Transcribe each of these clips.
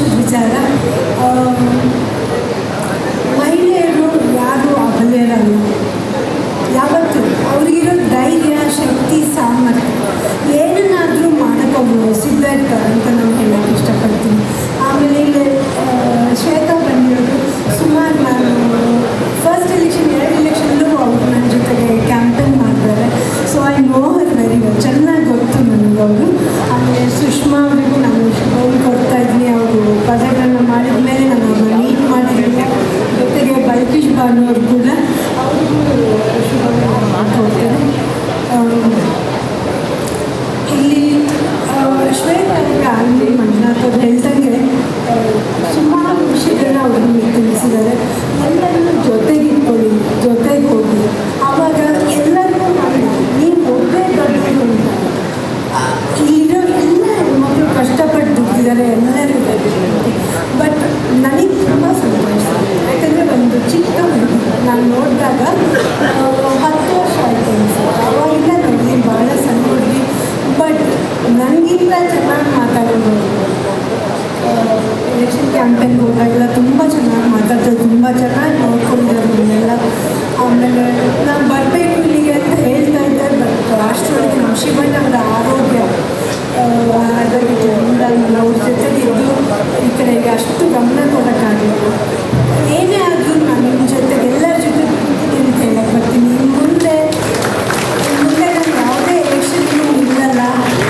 ಸಂತೋಷದ ವಿಚಾರ. ಮಹಿಳೆಯರು ಯಾರು ಅಬಲೆಯರಲ್ಲ. ಯಾವತ್ತು ಅವ್ರಿಗಿರೋ ಧೈರ್ಯ, ಶಕ್ತಿ, ಸಾಮರ್ಥ್ಯ ಏನನ್ನಾದರೂ ಮಾಡೋಕ್ಕವರು ಸಿದ್ಧ ಇರ್ತಾರೆ ಅಂತ ನಾನು ಹೇಳೋಕ್ಕೆ ಇಷ್ಟಪಡ್ತೀನಿ. ಆಮೇಲೆ ಇಲ್ಲಿ ಶ್ವೇತಾ ಬಂದಿರೋದು ಸುಮಾರು ನಾನು ಫಸ್ಟ್ ಎಲೆಕ್ಷನ್ 2 ಎಲೆಕ್ಷನ್ಲೂ ಅವರು ನನ್ನ ಜೊತೆಗೆ ಕ್ಯಾಂಪೇನ್ ಮಾಡಿದ್ದಾರೆ. So I know her very well, ಚೆನ್ನಾಗಿ ಗೊತ್ತು ನನಗೆ ಅವರು. ಆಮೇಲೆ ಸುಷ್ಮಾ ಅವರಿಗೂ ನಾನು ಶುಭವನ್ನು ಕೊಡ್ತಾ ಇದ್ದೀನಿ. ಅವರು ಪದಗಳನ್ನು ಮಾಡಿದ ಮೇಲೆ ನಾನು ಅವ್ರನ್ನ ಮೀಟ್ ಮಾಡಿದ್ದೀನಿ. ಜೊತೆಗೆ ಬಲ್ಕೀಶ್ ಬಾನು ಅವರು ಕೂಡ ಅವ್ರಿಗೂ ಶುಭವನ್ನು ಕೊಡ್ತೇನೆ. ಇಲ್ಲಿ ಶ್ವೇತಾ ಅವರಿಗೆ ಆಲ್ಮಿ ಮಂಜುನಾಥ್ ಅವ್ರು ಹೇಳ್ದಂಗೆ ಸುಮಾರು ವಿಷಯಗಳನ್ನ ಅವ್ರನ್ನ ತಿಳಿಸಿದ್ದಾರೆ. ಎಲ್ಲರನ್ನೂ ಜೊತೆಗೆ ಇಟ್ಕೊಳ್ಳಿ, ಜೊತೆಗೆ ಹೋಗಿ, ಆವಾಗ ಎಲ್ಲರಿಗೂ ನೀವು ಒಬ್ಬೇ ದೊಡ್ಡದು ಅಂತ. ಇಲ್ಲಿರೋ ಎಲ್ಲ ಹೆಣ್ಮಕ್ಳು ಕಷ್ಟಪಟ್ಟು ದುಡ್ದಿದ್ದಾರೆ, ಎಲ್ಲರಿಗೂ. ಬಟ್ ನನಗೆ ತುಂಬ ಸಂತೋಷ, ಯಾಕಂದರೆ ಒಂದು ಚಿಕ್ಕ ಹುಡುಗಿ ನಾನು ನೋಡಿದಾಗ 10 ವರ್ಷ ಆಯಿತು ಅನಿಸುತ್ತೆ. ಅವಾಗಿಂದ ನನಗೆ ಭಾಳ ಸಣ್ಣ ಹುಡುಗಿ, ಬಟ್ ನನಗಿಂತ ಚೆನ್ನಾಗಿ ಮಾತಾಡೋದು. ಎಲೆಕ್ಷನ್ ಕ್ಯಾಂಪೇನ್ಗೆ ಹೋದಾಗೆಲ್ಲ ತುಂಬ ಚೆನ್ನಾಗಿ ಮಾತಾಡ್ತಾರೆ, ತುಂಬ ಚೆನ್ನಾಗಿ ನೋಡ್ಕೊಂಡಿರೋದನ್ನೆಲ್ಲ. ಆಮೇಲೆ ನಾನು ಬರಬೇಕು ಇಲ್ಲಿಗೆ ಅಂತ ಹೇಳ್ತಾ ಇದ್ದಾರೆ. ಬಟ್ ಅಷ್ಟರೊಳಗೆ ನಮ್ಮ ಶಿವಣ್ಣ ಅವರ ಆರೋಗ್ಯ ಅದರಿಂದ ನಾನು ಅವ್ರ ಜೊತೆಗಿದ್ದು ಈ ಕಡೆಗೆ ಅಷ್ಟು ಗಮನ ಕೊಡೋಕ್ಕಾಗಿತ್ತು. ಏನೇ ಆದರೂ ನಾನು ನಿಮ್ಮ ಜೊತೆಗೆ ಎಲ್ಲರ ಜೊತೆ ಅಂತ ಹೇಳಕ್ಕೆ ಬರ್ತೀನಿ. ಮುಂದೆ ನಾನು ಯಾವುದೇ ಎಲೆಕ್ಷನ್ಗೂ ನಿಲ್ಲಲ್ಲ,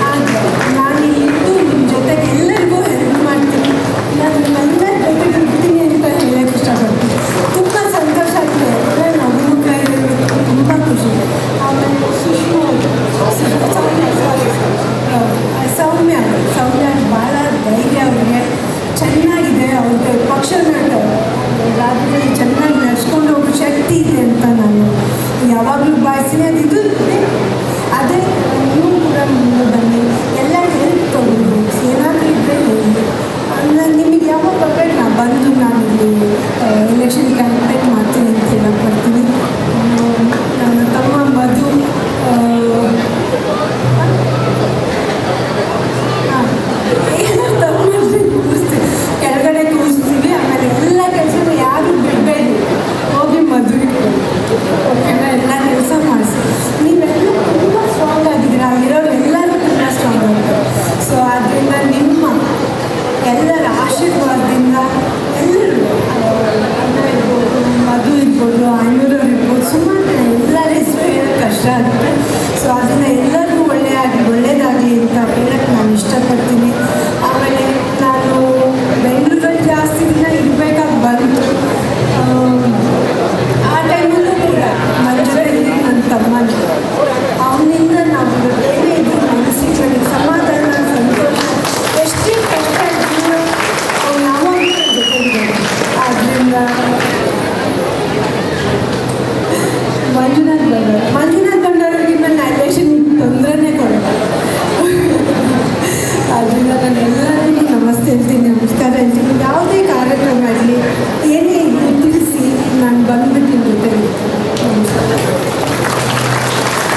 ಆದರೆ ನಾನು ಇಲ್ಲಿದ್ದು ನಿಮ್ಮ ಜೊತೆಗೆ ಎಲ್ಲರಿಗೂ ಹೆಲ್ಪ್ ಮಾಡ್ತೀನಿ. ನಾನು ನಿಮ್ಮೆಲ್ಲರ ಜೊತೆಗೆ ಇರ್ತೀನಿ ಅಂತ ಹೇಳಕ್ಕೆ ಇಷ್ಟಪಡ್ತೀನಿ. ತುಂಬ ಸಂತೋಷ ಆಗ್ತದೆ. ನಮ್ಮ ಕೈ ತುಂಬ ಖುಷಿ. ಆಮೇಲೆ ಸೌಮ್ಯ ಭಾಳ ಧೈರ್ಯ ಅವ್ರಿಗೆ ಚೆನ್ನಾಗಿದೆ. ಅವ್ರಿಗೆ ಪಕ್ಷದ ರಾಜ್ಯದಲ್ಲಿ ಚೆನ್ನಾಗಿ ನಡೆಸ್ಕೊಂಡು ಹೋಗೋ ಶಕ್ತಿ ಇದೆ ಅಂತ ನಾನು ಯಾವಾಗಲೂ ಭಾವಿಸ್ತೀನಿ. ಅದು ಅದೇ ನೀವು ಕೂಡ ಮುಂದೆ ಬನ್ನಿ, ಎಲ್ಲ ಹೆಲ್ಪ್ ತೊಗೊಂಡು ಏನಾದರೂ ಇದ್ದರೆ ಹೇಳಿ. ಅಂದರೆ ನಿಮಗೆ ಯಾವಾಗ ಬರಬೇಕು ನಾನು ಬಂದು ನಾನಿಲ್ಲಿ ಎಲೆಕ್ಷನ್ ಕ್ಯಾಂಪೇನ್ ಮಾಡ್ತೀನಿ ಅಂತ ಹೇಳಕ್ಕೆ ಬರ್ತೀನಿ. ನನ್ನ ತಮ್ಮ ಮಧು ಕೆಳಗಡೆ ಕೂರಿಸ್ತೀವಿ. ಆಮೇಲೆ ಎಲ್ಲ ಕೆಲಸನೂ ಯಾರು ಬಿಡಬೇಡಿ, ಹೋಗಿ ಮದುವೆಗೆ ಓಕೆನಾ, ಎಲ್ಲ ಕೆಲಸ ಮಾಡಿಸಿ. ನೀವೆಲ್ಲ ತುಂಬ ಸ್ಟ್ರಾಂಗ್ ಆಗಿದ್ದೀರ, ಅಲ್ಲಿರೋರು ಎಲ್ಲರೂ ತುಂಬ ಸ್ಟ್ರಾಂಗ್ ಆಗಿದ್ದಾರೆ. ಸೊ ಆದ್ದರಿಂದ ನಿಮ್ಮ ಎಲ್ಲರ ಆಶೀರ್ವಾದದಿಂದ ಎಲ್ಲರೂ ಅಣ್ಣ ಇರ್ಬೋದು, ಮಧು ಇರ್ಬೋದು, ಆಯ್ನೂರವ್ರು ಇರ್ಬೋದು, ಸುಮಾರು ಎಲ್ಲರ ಹೆಸರು ಹೇಳೋಕ್ಕೆ ಕಷ್ಟ ಆಗುತ್ತೆ. ಸೊ ಅದನ್ನು ಎಲ್ಲರಿಗೂ ಒಳ್ಳೆಯದಾಗಲಿ ಅಂತ ಹೇಳಕ್ಕೆ ನಾನು ಇಷ್ಟಪಡ್ತೀನಿ. ಆಮೇಲೆ ನಾನು ಬೆಂಗಳೂರಲ್ಲಿ ಜಾಸ್ತಿ ದಿನ ಇರಬೇಕಾಗಿ ಬಂತು. ಆ ಟೈಮಲ್ಲೂ ಕೂಡ ನನ್ನ ಜೊತೆಗೆ ನನ್ನ ತಮ್ಮನ ಅವನಿಂದ ನಾವು ಏನೇ ಇದ್ದರೂ ಮನಸ್ಸಿಗೆ ಸಮಾಧಾನ, ಸಂತೋಷ, ಎಷ್ಟೇ ಕಷ್ಟ ಇದ್ದರೂ ಅವ್ನು ಯಾವಾಗ ಜೊತೆಗೆ. ಆದ್ದರಿಂದ ಮಂಜುನಾಥ್ ಬಂದವರಿಗಿಂತ ನಾನು ಎಲೆಕ್ಷನ್ ತೊಂದರೆನೇ ಕೊಡೋದು. ಆದ್ದರಿಂದ ನಾನು ಎಲ್ಲ